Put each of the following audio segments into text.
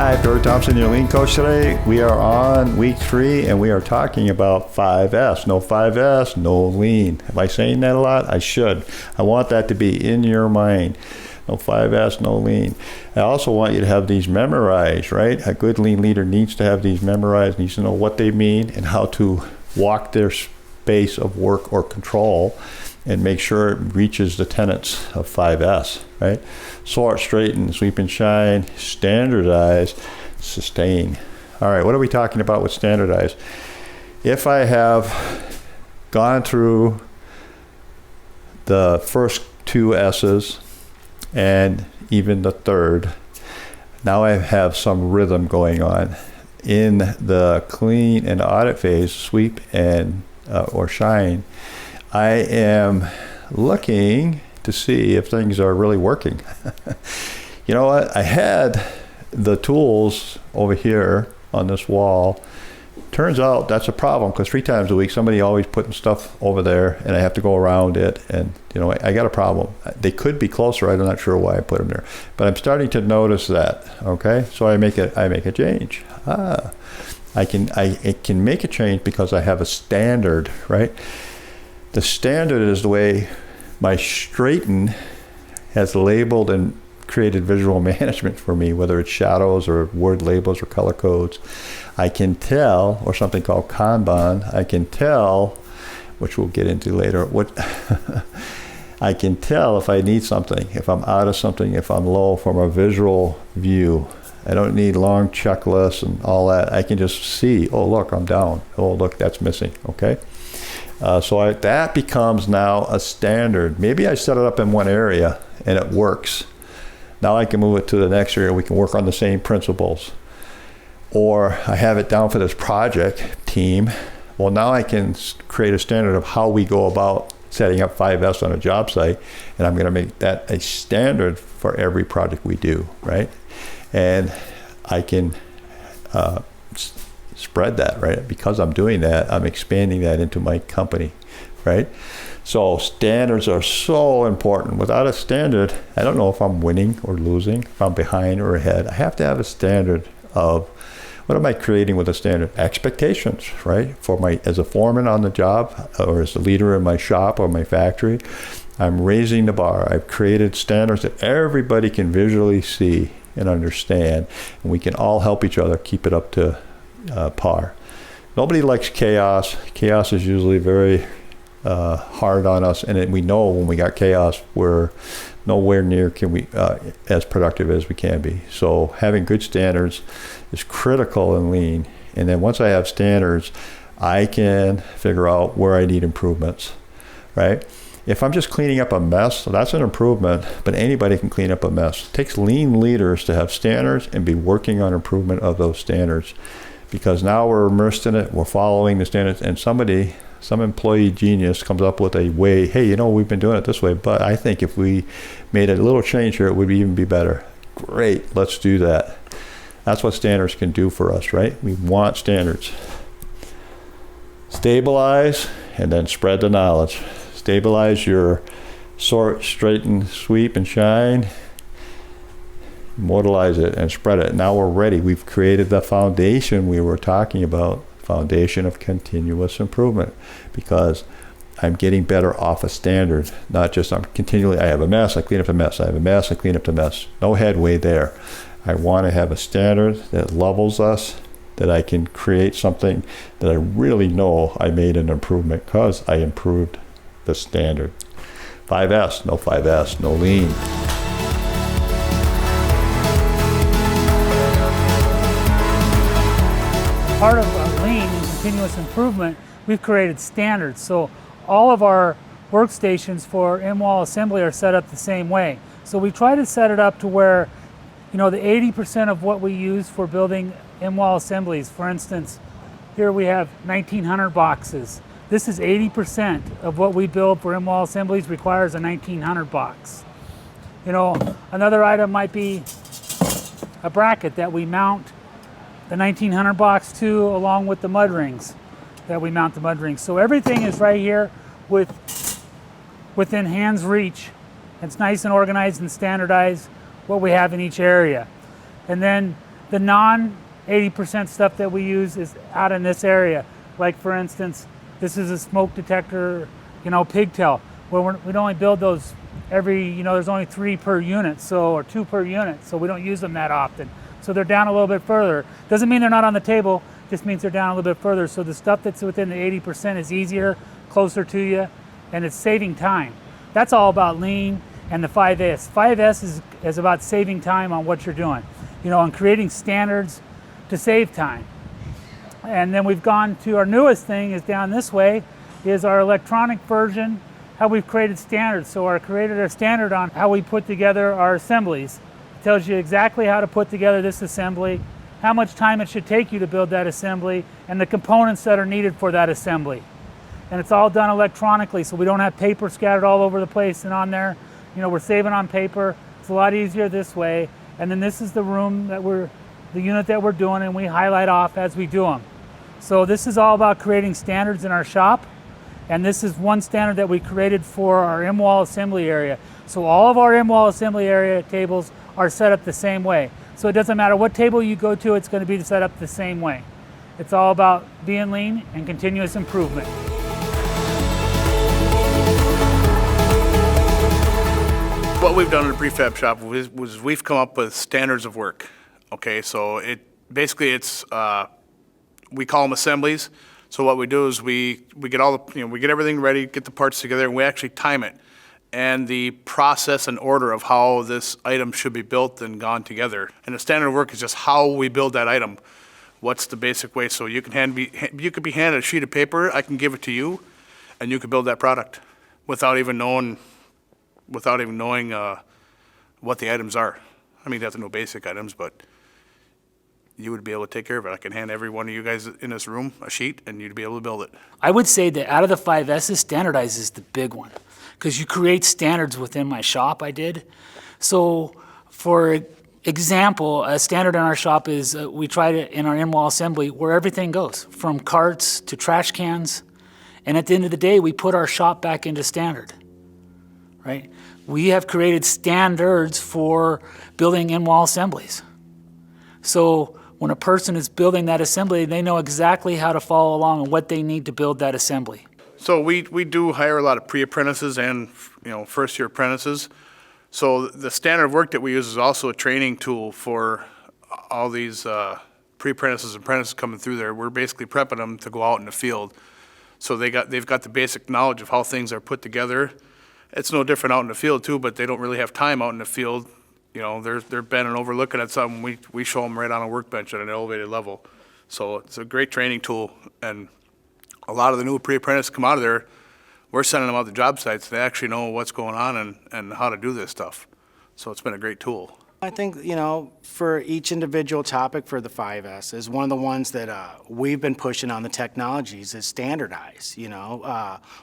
Hi, Dory Thompson, your lean coach today. We are on week 3 and we are talking about 5S. No 5S, no lean. Am I saying that a lot? I should. I want that to be in your mind. No 5S, no lean. I also want you to have these memorized, right? A good lean leader needs to have these memorized, needs to know what they mean and how to walk their space of work or control and make sure it reaches the tenets of 5S, right? Sort, straighten, sweep and shine, standardize, sustain. All right, what are we talking about with standardize? If I have gone through the first 2 S's and even the third, now I have some rhythm going on. In the clean and audit phase, sweep and or shine, I am looking to see if things are really working. You know what? I had the tools over here on this wall. Turns out that's a problem because 3 times a week somebody always putting stuff over there and I have to go around it, and you know, I got a problem. They could be closer. I'm not sure why I put them there, but I'm starting to notice that. Okay, so I make a change. I can make a change because I have a standard, right? The standard is the way my straighten has labeled and created visual management for me, whether it's shadows or word labels or color codes. I can tell, or something called Kanban, I can tell, which we'll get into later, what I can tell if I need something, if I'm out of something, if I'm low from a visual view. I don't need long checklists and all that. I can just see, oh, look, I'm down. Oh, look, that's missing, okay? So that becomes now a standard. Maybe I set it up in one area and it works. Now I can move it to the next area. We can work on the same principles. Or I have it down for this project team. Well, now I can create a standard of how we go about setting up 5S on a job site, and I'm going to make that a standard for every project we do, right? And I can spread that, right? Because I'm doing that, I'm expanding that into my company, right? So standards are so important. Without a standard, I don't know if I'm winning or losing, if I'm behind or ahead. I have to have a standard of what am I creating with a standard? Expectations, right? For my, as a foreman on the job or as a leader in my shop or my factory, I'm raising the bar. I've created standards that everybody can visually see and understand, and we can all help each other keep it up to par. Nobody likes chaos. Chaos is usually very hard on us, and we know when we got chaos, we're nowhere near can we as productive as we can be. So having good standards is critical in lean. And then once I have standards, I can figure out where I need improvements, right? If I'm just cleaning up a mess, so that's an improvement, but anybody can clean up a mess. It takes lean leaders to have standards and be working on improvement of those standards, because now we're immersed in it, we're following the standards, and some employee genius comes up with a way, hey, you know, we've been doing it this way, but I think if we made a little change here, it would even be better. Great, let's do that. That's what standards can do for us, right? We want standards. Stabilize and then spread the knowledge. Stabilize your sort, straighten, sweep, and shine. Immortalize it and spread it. Now we're ready. We've created the foundation we were talking about, foundation of continuous improvement, because I'm getting better off a standard, not just I'm continually, I have a mess, I clean up the mess, I have a mess, I clean up the mess. No headway there. I want to have a standard that levels us, that I can create something that I really know I made an improvement because I improved the standard. 5S, no lean. Part of lean and continuous improvement, we've created standards. So all of our workstations for in-wall assembly are set up the same way. So we try to set it up to where, you know, the 80% of what we use for building in-wall assemblies, for instance, here we have 1900 boxes. This is 80% of what we build for in-wall assemblies requires a 1900 box. You know, another item might be a bracket that we mount the 1900 box to, along with the mud rings that we mount the mud rings. So everything is right here within hand's reach. It's nice and organized and standardized what we have in each area. And then The non 80% stuff that we use is out in this area. Like for instance, this is a smoke detector, pigtail. Well, we'd only build those every, there's only 3 per unit, or 2 per unit, so we don't use them that often. So they're down a little bit further. Doesn't mean they're not on the table, just means they're down a little bit further. So the stuff that's within the 80% is easier, closer to you, and it's saving time. That's all about lean and the 5S. 5S is about saving time on what you're doing, and creating standards to save time. And then we've gone to our newest thing is down this way, is our electronic version, how we've created standards. So our created a standard on how we put together our assemblies. It tells you exactly how to put together this assembly, how much time it should take you to build that assembly, and the components that are needed for that assembly. And it's all done electronically, so we don't have paper scattered all over the place and on there. We're saving on paper. It's a lot easier this way. And then this is the room the unit that we're doing, and we highlight off as we do them. So this is all about creating standards in our shop. And this is one standard that we created for our M-wall assembly area. So all of our M-wall assembly area tables are set up the same way. So it doesn't matter what table you go to, it's going to be set up the same way. It's all about being lean and continuous improvement. What we've done in the prefab shop was we've come up with standards of work. Okay, so we call them assemblies. So what we do is we get we get everything ready, get the parts together, and we actually time it. And the process and order of how this item should be built and gone together. And the standard of work is just how we build that item. What's the basic way? So you could be handed a sheet of paper, I can give it to you, and you could build that product without even knowing what the items are. I mean, you have to know basic items, but you would be able to take care of it. I can hand every one of you guys in this room a sheet, and you'd be able to build it. I would say that out of the 5S's, Standardize is the big one, because you create standards within my shop. I did. So, for example, a standard in our shop is we tried it in our in-wall assembly where everything goes, from carts to trash cans, and at the end of the day, we put our shop back into standard. Right? We have created standards for building in-wall assemblies. So when a person is building that assembly, they know exactly how to follow along and what they need to build that assembly. So we do hire a lot of pre-apprentices and first-year apprentices. So the standard of work that we use is also a training tool for all these pre-apprentices and apprentices coming through there. We're basically prepping them to go out in the field. So they've got the basic knowledge of how things are put together. It's no different out in the field too, but they don't really have time out in the field. They're bending over looking at something. We show them right on a workbench at an elevated level. So it's a great training tool. And a lot of the new pre-apprentices come out of there, we're sending them out to job sites. They actually know what's going on and how to do this stuff. So it's been a great tool. I think, for each individual topic for the 5S is one of the ones that we've been pushing on the technologies is Standardize,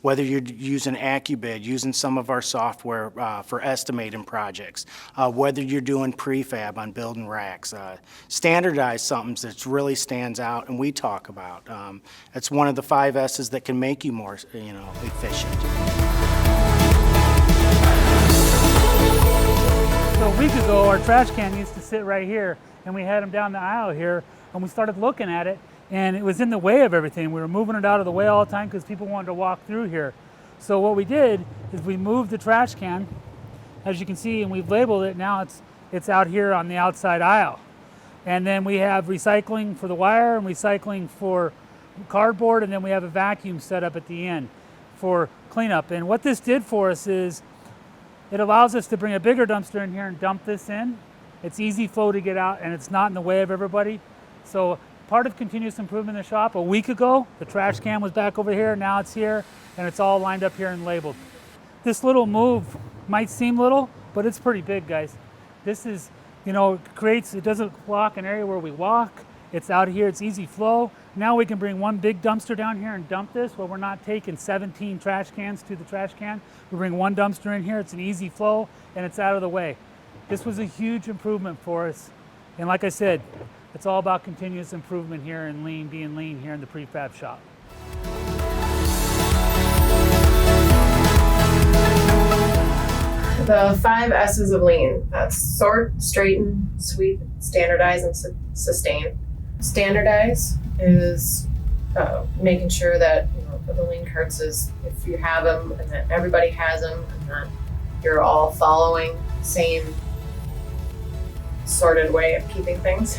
whether you're using AccuBid, using some of our software for estimating projects, whether you're doing prefab on building racks. Standardize something that really stands out and we talk about. It's one of the 5S's that can make you more, efficient. So a week ago, our trash can used to sit right here, and we had them down the aisle here, and we started looking at it, and it was in the way of everything. We were moving it out of the way all the time because people wanted to walk through here. So what we did is we moved the trash can, as you can see, and we've labeled it. Now it's out here on the outside aisle. And then we have recycling for the wire and recycling for cardboard, and then we have a vacuum set up at the end for cleanup. And what this did for us is it allows us to bring a bigger dumpster in here and dump this in. It's easy flow to get out, and it's not in the way of everybody. So part of continuous improvement in the shop, a week ago, the trash can was back over here, now it's here, and it's all lined up here and labeled. This little move might seem little, but it's pretty big, guys. This is, it doesn't block an area where we walk. It's out here, it's easy flow. Now we can bring one big dumpster down here and dump this, where we're not taking 17 trash cans to the trash can. We bring one dumpster in here, it's an easy flow, and it's out of the way. This was a huge improvement for us. And like I said, it's all about continuous improvement here and being lean here in the prefab shop. The 5 S's of lean. That's sort, straighten, sweep, standardize, and sustain. Standardize is making sure that for the lean carts is if you have them and that everybody has them and that you're all following the same sorted way of keeping things.